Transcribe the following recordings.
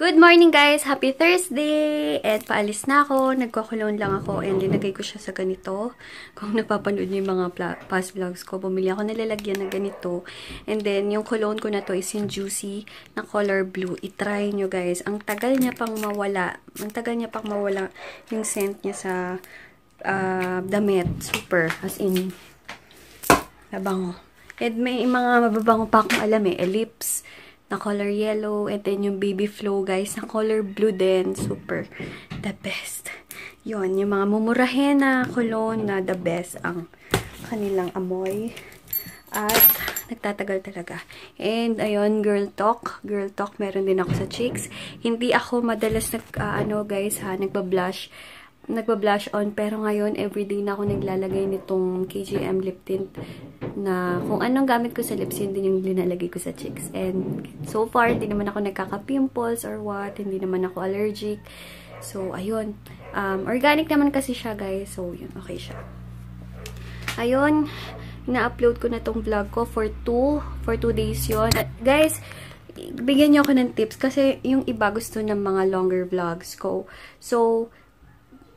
Good morning guys! Happy Thursday! At paalis na ako. Nagko-cologne lang ako and linagay ko siya sa ganito. Kung napapanood niyo yung mga past vlogs ko, bumili ako nilalagyan ng ganito. And then, yung cologne ko na to is yung Juicy na color blue. I-try nyo guys. Ang tagal niya pang mawala. Ang tagal niya pang mawala yung scent niya sa damit. Super. As in, nabango. And may mga mababango pa akong alam Ellipse na color yellow, and then yung Baby Flow, guys, na color blue din. Super. The best. Yun, yung mga mumurahin na cologne na the best ang kanilang amoy. At, nagtatagal talaga. And, ayun, girl talk. Girl talk, meron din ako sa cheeks. Hindi ako madalas nagba-blush on, pero ngayon, everyday na ako naglalagay nitong KGM lip tint na kung anong gamit ko sa lips, yun din yung linalagay ko sa cheeks. And so far, hindi naman ako nagkaka-pimples or what, hindi naman ako allergic. So, ayun. Organic naman kasi siya, guys. So, yun, okay siya. Ayun, ina-upload ko na tong vlog ko for 2 days yun. At guys, bigyan niyo ako ng tips kasi yung iba gusto ng mga longer vlogs ko. So,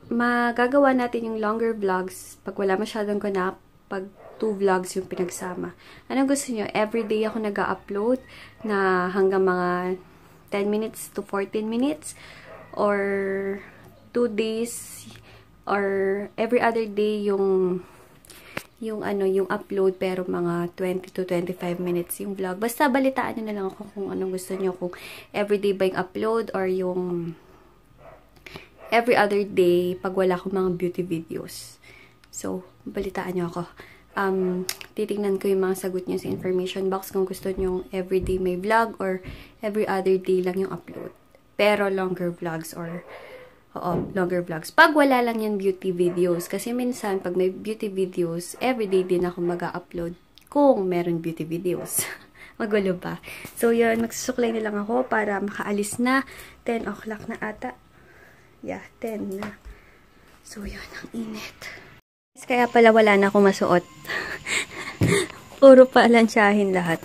magagawa natin yung longer vlogs pag wala masyadong ganap, pag 2 vlogs yung pinagsama. Anong gusto nyo? Everyday ako nag-upload na hanggang mga 10 minutes to 14 minutes or 2 days or every other day yung upload pero mga 20 to 25 minutes yung vlog. Basta balitaan nyo na lang ako kung anong gusto nyo, kung everyday ba yung upload or yung every other day pag wala akong mga beauty videos. So, balitaan nyo ako. Titingnan ko yung mga sagot nyo sa information box kung gusto nyo everyday may vlog or every other day lang yung upload. Pero longer vlogs or longer vlogs. Pag wala lang yung beauty videos, kasi minsan pag may beauty videos, everyday din ako mag-upload kung meron beauty videos. Magulo ba? So yun, magsusuklay na lang ako para makaalis na. 10 o'clock na ata. Yeah, 10 na. So yun, ang init. Kaya pala wala na akong masuot. Puro palansyahin lahat.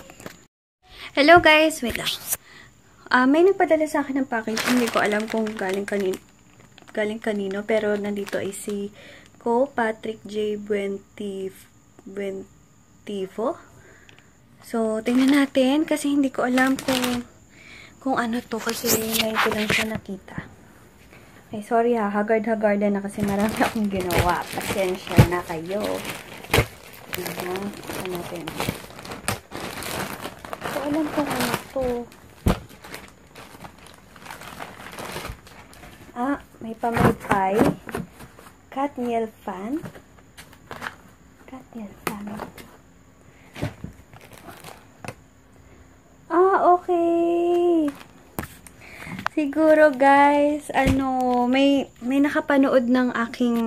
Hello guys, wait lang. May nagpadala sa akin ng package. Hindi ko alam kung galing kanino, pero nandito ay si Patrick J. Buentivo. So, tingnan natin kasi hindi ko alam kung ano to kasi ngayon ko lang siya nakita. Ay, sorry ha. Haggard-haggarda na kasi marami akong ginawa. Pasensya na kayo. Ano natin. So, alam ko ano to. May pamaypay. Katniel fan. Katniel fan. Okay. Siguro guys, may nakapanood ng aking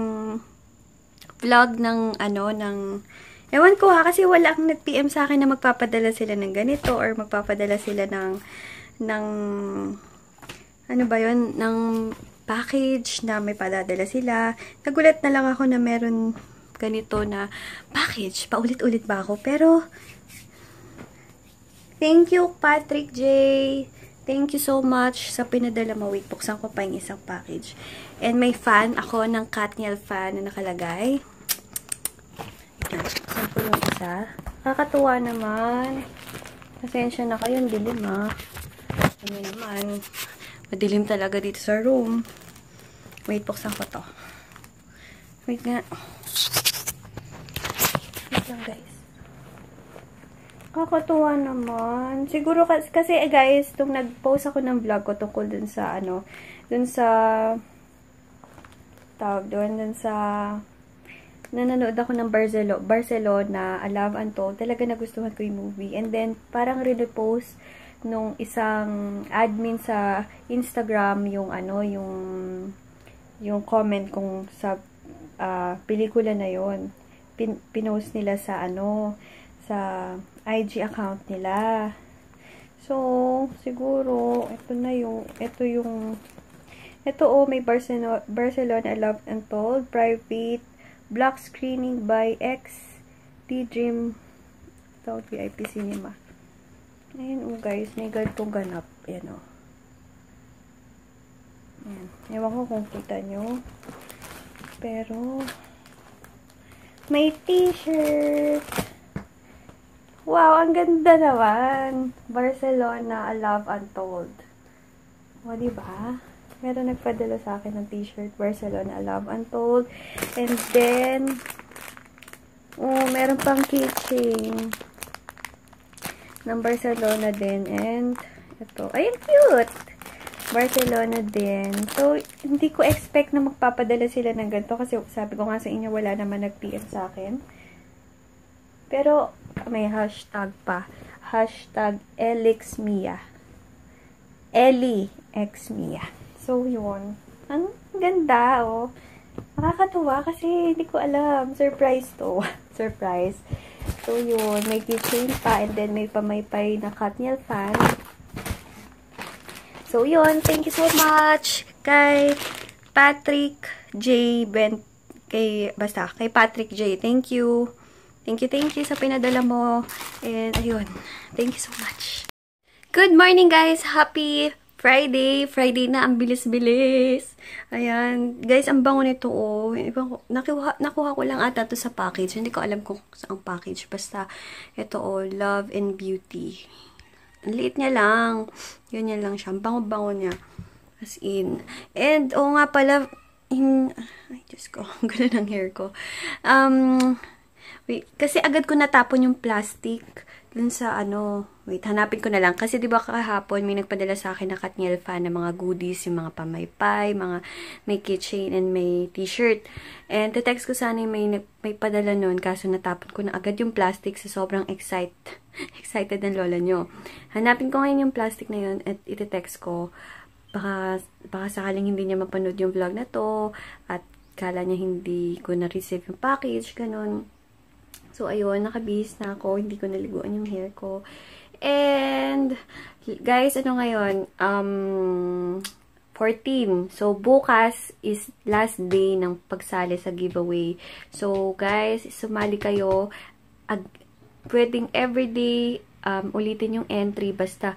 vlog ng ewan ko ha, kasi wala akong nag-PM sa akin na magpapadala sila ng ganito or magpapadala sila ng ng package na may padadala sila. Nagulat na lang ako na meron ganito na package. Paulit-ulit ba ako? Pero thank you Patrick J. Thank you so much sa pinadala mo. Wait, buksan ko pa yung isang package. And may fan ako ng Katniel fan na nakalagay. Buksan ko yung isa. Nakakatuwa naman. Pasensya na kayo. Ang dilim ha. Ano naman. Madilim talaga dito sa room. Wait, buksan ko to. Wait nga. Wait lang guys. Kakatuwa naman. Siguro kasi guys, nung nag-post ako ng vlog ko tungkol dun sa nanonood ako ng Barcelona, A Love Untold. Talaga nagustuhan ko yung movie. And then, parang repost nung isang admin sa Instagram yung comment kong sa pelikula na yon. Pinost nila sa sa IG account nila. So, siguro, may Barcelona A Love Untold, private, block screening by D-Dream, VIP Cinema. Ayan guys, may ganitong ganap. Ayan Ayan. Ewan ko kung kita nyo. Pero, may t-shirt. Wow, ang ganda naman. Barcelona, A Love Untold. O, diba? Meron nagpadala sa akin ng t-shirt. Barcelona, A Love Untold. And then, meron pang keychain ng Barcelona din. And, ito. Ay, cute! Barcelona din. So, hindi ko expect na magpapadala sila ng ganito. Kasi sabi ko nga sa inyo, wala naman nag-PM sa akin. Pero, may hashtag pa. Hashtag ElixMia. ElixMia. So, yun. Ang ganda, oh. Nakakatuwa kasi hindi ko alam. Surprise to. Surprise. So, yun. May keychain pa. And then, may pamaypay na Katniel fan. So, yun. Thank you so much kay Patrick J. Kay Patrick J. Thank you. Thank you sa pinadala mo. And, ayun. Thank you so much. Good morning, guys. Happy Friday. Friday na. Ang bilis-bilis. Ayan. Guys, ang bango nito, oh. Nakuha ko lang ata to sa package. Hindi ko alam kung saan package. Basta, ito, oh. Love and Beauty. Ang liit niya lang. Ganyan lang siya. Ang bango-bango niya. As in. And, nga pala, ay, Diyos ko. Ang ganda ng hair ko. Wait, kasi agad ko natapon yung plastic dun sa wait, hanapin ko na lang. Kasi diba kahapon may nagpadala sa akin na Katniel fan ng mga goodies, yung mga pamaypay, may keychain and may t-shirt. And te-text ko sana yung may padala nun, kaso natapon ko na agad yung plastic sa sobrang excited ng lola nyo. Hanapin ko ngayon yung plastic na yun at ite-text ko. Baka sakaling hindi niya mapanood yung vlog na to at kala niya hindi ko na-receive yung package, ganun. So, ayun, nakabihis na ako. Hindi ko naliguan yung hair ko. And, guys, ngayon? 14. So, bukas is last day ng pagsali sa giveaway. So, guys, sumali kayo. Pwedeng everyday ulitin yung entry. Basta,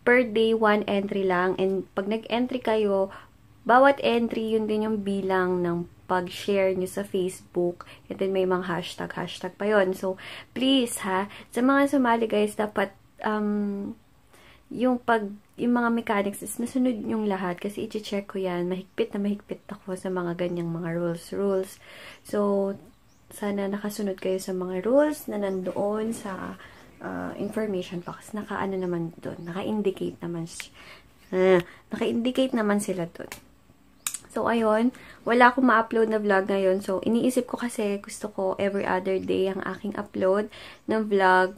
per day, 1 entry lang. And, pag nag-entry kayo, bawat entry, yun din yung bilang ng pag-share nyo sa Facebook. And then, may mga hashtag pa yun. So, please, ha, sa mga sumali, guys, dapat, yung mga mechanics is nasunod yung lahat. Kasi, i-check ko yan. Mahigpit ako sa mga ganyang mga rules. So, sana nakasunod kayo sa mga rules na nandoon sa information box. Naka-ano naman doon. Naka-indicate naman sila doon. So, ayun. Wala akong ma-upload na vlog ngayon. So, iniisip ko kasi gusto ko every other day ang aking upload ng vlog.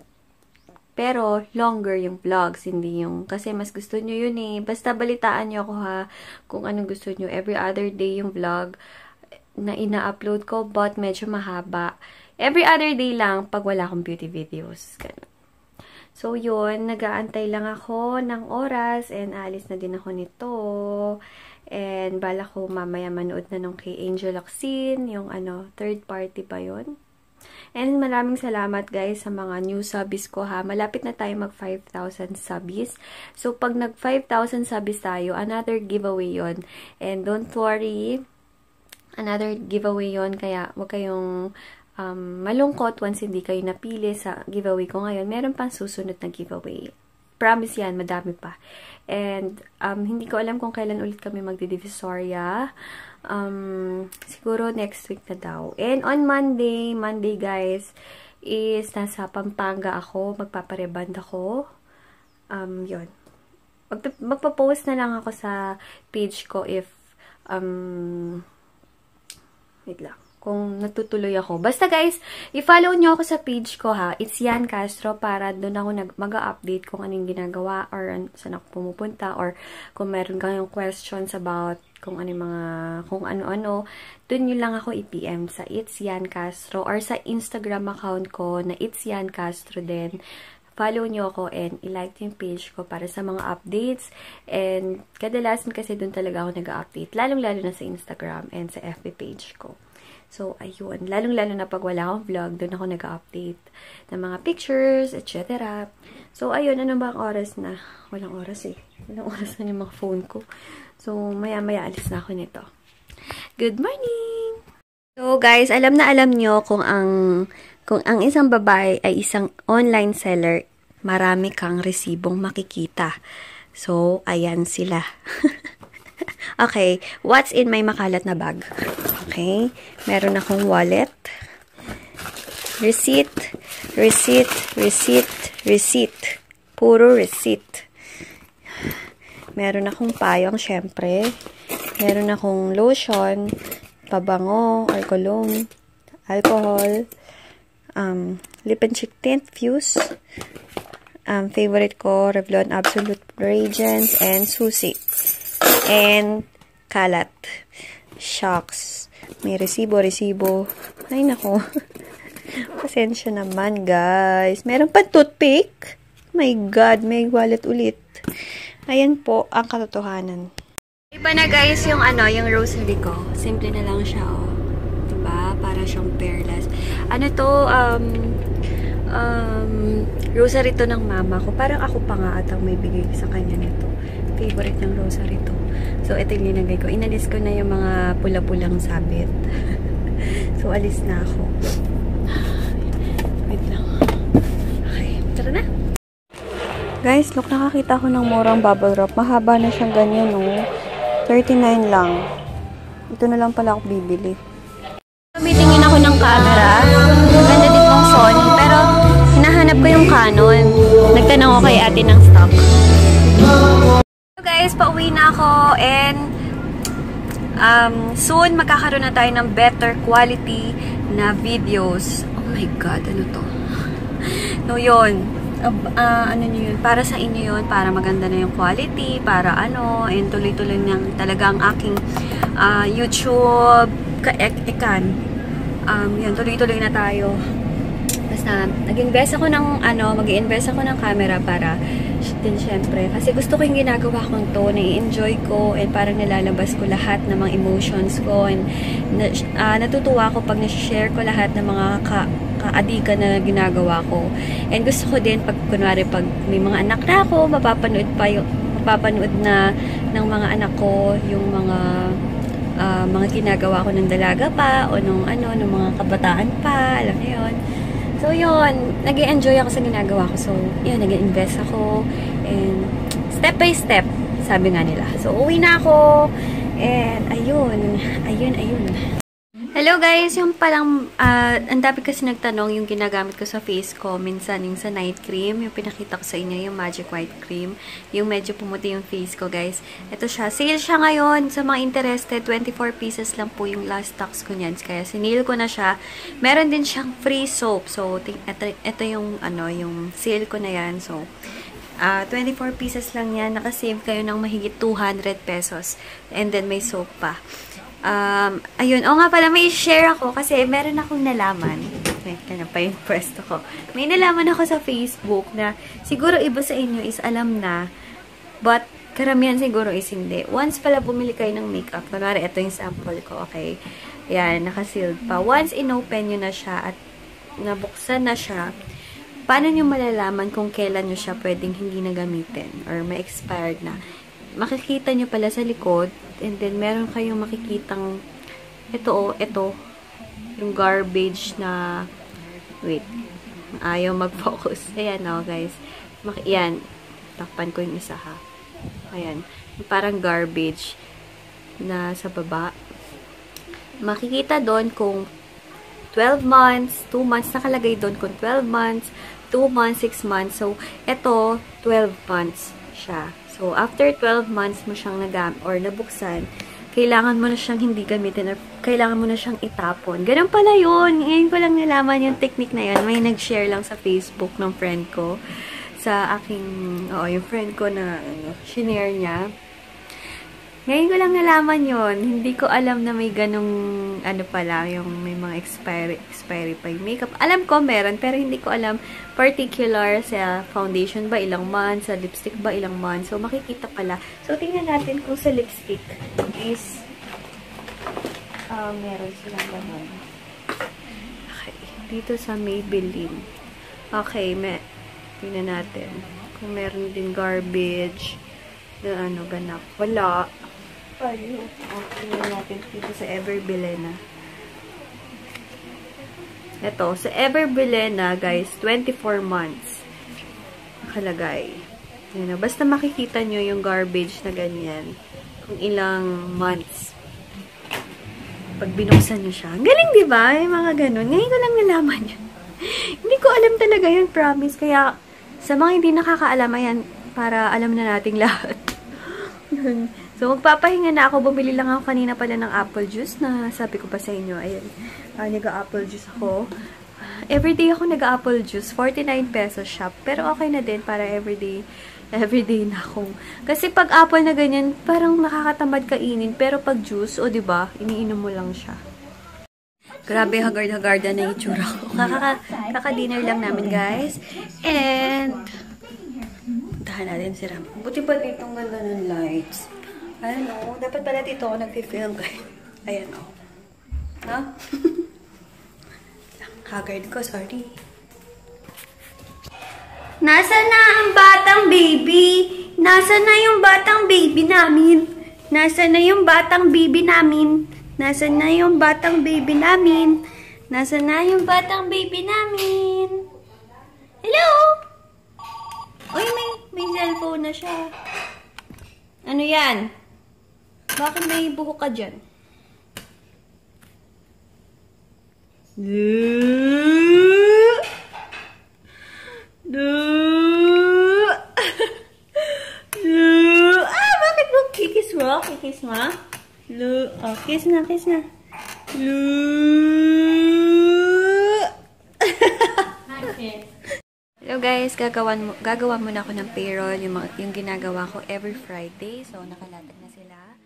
Pero, longer yung vlogs. Hindi yung, kasi mas gusto nyo yun eh. Basta balitaan nyo ako ha kung anong gusto nyo. Every other day yung vlog na ina-upload ko. But, medyo mahaba. Every other day lang pag wala akong beauty videos. Ganun. So, yun. Nag-aantay lang ako ng oras. And, alis na din ako nito. And, bala ko mamaya manood na nung kay Angel Locsin, yung third party pa yun. And, maraming salamat guys sa mga new subbies ko ha. Malapit na tayo mag 5,000 subbies. So, pag nag 5,000 subbies tayo, another giveaway yon. And, don't worry, another giveaway yon. Kaya, wag kayong malungkot once hindi kayo napili sa giveaway ko ngayon. Meron pang susunod na giveaway. Promise yan, madami pa. And, hindi ko alam kung kailan ulit kami magdi-Divisoria. Siguro next week na daw. And on Monday guys, is nasa Pampanga ako. Magpapareband ako. Yun. Magpa-post na lang ako sa page ko if, wait lang. Kung natutuloy ako. Basta guys, i-follow nyo ako sa page ko ha. It's Yan Castro para doon ako mag-update kung anong ginagawa or saan ako pumupunta or kung meron kayong questions about kung ano-ano. Doon nyo lang ako i-PM sa It's Yan Castro or sa Instagram account ko na It's Yan Castro din. Follow nyo ako and i-like yung page ko para sa mga updates. And kadalasan kasi doon talaga ako nag-update. Lalong-lalo na sa Instagram and sa FB page ko. So, ayun. Lalong-lalo na pag wala akong vlog, doon ako nag-update ng mga pictures, etc. So, ayun. Ano ba ang oras na? Walang oras eh. Walang oras na yung mga phone ko. So, maya-maya alis na ako nito. Good morning! So, guys, alam na alam nyo kung ang isang babae ay isang online seller, marami kang resibong makikita. So, ayan sila. Okay, what's in my makalat na bag? Okay, meron akong wallet, receipt, receipt, receipt, receipt. Puro receipt. Meron akong payong, syempre. Meron akong lotion, pabango, or cologne, alcohol, lip and cheek tint, fuse. Favorite ko, Revlon Absolute Radiance, and Susi. And kalat. Shucks. May resibo. Ay, nako. Pasensya naman, guys. Meron pa toothpick. My God, may wallet ulit. Ayan po ang katotohanan. Iba na, guys, yung rosary ko. Simple na lang siya, oh. Diba? Para siyang pearless. Ano to, rosary to ng mama ko. Parang ako pa nga atang may bigay sa kanya nito. Favorite ng rosary to. So, ito yung linagay ko. Inalis ko na yung mga pula-pulang sabit. So, alis na ako. Wait lang. Okay, tara na. Guys, look, nakakita ko ng murang bubble wrap. Mahaba na siyang ganyan, no? 39 lang. Ito na lang pala ako bibili. Tumitingin ako ng camera. Ganda din pong Sony. Pero, hinahanap ko yung Canon. Nagtanong ako kay ate ng stock. So guys, pauwi na ako. And, soon, magkakaroon na tayo ng better quality na videos. Oh my God, ano to? No, yun. Ano nyo yun? Para sa inyo yun. Para maganda na yung quality. Para and tuloy-tuloy nang talaga ang aking YouTube yun, tuloy-tuloy na tayo. Basta, nag-invest ako ng mag-i-invest ako ng camera para din syempre. Kasi gusto ko yung ginagawa kong to, na-enjoy ko, and parang nilalabas ko lahat ng mga emotions ko, and natutuwa ko pag na-share ko lahat ng mga kaadikan na ginagawa ko. And gusto ko din, kunwari, pag may mga anak na ako, mapapanood na ng mga anak ko yung mga ginagawa ko ng dalaga pa, o nung mga kabataan pa, alam niyo yun. So, yun, nag-i-enjoy ako sa ginagawa ko. So, yun, nag-i-invest ako. And, step by step, sabi nga nila. So, uwi na ako. And, ayun. Hello guys, yung palang, ang dami kasi nagtanong yung ginagamit ko sa face ko. Minsan yung sa night cream, yung pinakita ko sa inyo, yung Magic White Cream. Yung medyo pumuti yung face ko, guys. Ito siya. Sale siya ngayon. Sa mga interested, 24 pieces lang po yung last stocks ko niyan. Kaya sinil ko na siya. Meron din siyang free soap. So, ito yung, yung sale ko na yan. So, 24 pieces lang yan. Nakasave kayo ng mahigit 200 pesos. And then, may soap pa. Ayun. O nga pala, may share ako kasi meron akong nalaman. Wait, kaya pa yung pwesto ko. May nalaman ako sa Facebook na siguro iba sa inyo is alam na, but karamihan siguro is hindi. Once pala bumili kayo ng makeup, kunwari ito yung sample ko, okay? Yan, nakasealed pa. Once inopen nyo na siya at nabuksan na siya, paano nyo malalaman kung kailan nyo siya pwedeng hindi na gamitin or may expired na? Makikita nyo pala sa likod, and then meron kayong makikitang ito, yung garbage na, wait, ayaw mag-focus. Ayan, guys. Yan, takpan ko yung isa, ha. Ayan, parang garbage na sa baba. Makikita doon kung 12 months, 2 months, nakalagay doon kung 12 months, 2 months, 6 months. So, ito, 12 months siya. So, after 12 months mo siyang nabuksan, kailangan mo na siyang hindi gamitin or kailangan mo na siyang itapon. Ganun pala yun. Ngayon ko lang nalaman yung technique na yun. May nag-share lang sa Facebook ng friend ko. Sa aking, yung friend ko na shinare niya. Ngayon ko lang nalaman yun. Hindi ko alam na may ganong, pala, yung may mga expiry pa yung makeup. Alam ko meron, pero hindi ko alam particular sa foundation ba ilang months, sa lipstick ba ilang months. So, makikita pala. So, tingnan natin kung sa lipstick is Meron silang ganun. Okay. Dito sa Maybelline. Okay, tingnan natin. Kung meron din garbage. Na ano, ganap. Wala. Ayun. Tingnan natin dito sa Everbilena. Ito, sa Everbilena, guys, 24 months. Nakalagay. Yun, basta makikita nyo yung garbage na ganyan. Kung ilang months. Pag binuksan nyo siya. Ang galing, diba? Yung mga ganun. Ngayon ko lang nalaman yun. Hindi ko alam talaga yun, promise. Kaya, sa mga hindi nakakaalam, ayan, para alam na nating lahat. So, magpapahinga na ako. Bumili lang ako kanina pala ng apple juice na sabi ko pa sa inyo. Ayan, nag-apple juice ako. Everyday ako nag-apple juice. 49 pesos shop. Pero okay na din para everyday na akong. Kasi pag apple na ganyan, parang nakakatamad kainin. Pero pag juice, o diba, iniinom mo lang siya. Grabe, hagard-hagarda na yung itsura ko. Kaka-dinner lang namin, guys. And, puntahan natin si Ram. Buti pa dito ang ganda ng lights. Ano, dapat pala dito ako nag-film kayo. Ayan, o. Ha? Haggard ko, sorry. Nasaan na ang batang baby? Nasaan na yung batang baby namin? Nasaan na yung batang baby namin? Nasaan na yung batang baby namin? Nasaan na yung batang baby namin? Hello? Uy, may cellphone na siya. Ano yan? Bakit may buhok ka dyan? Bakit mo kikis mo? Kikis mo? Oh, kiss na, kiss na. Hello guys, gagawa muna ako ng payroll, yung ginagawa ko every Friday. So, nakalatag na sila.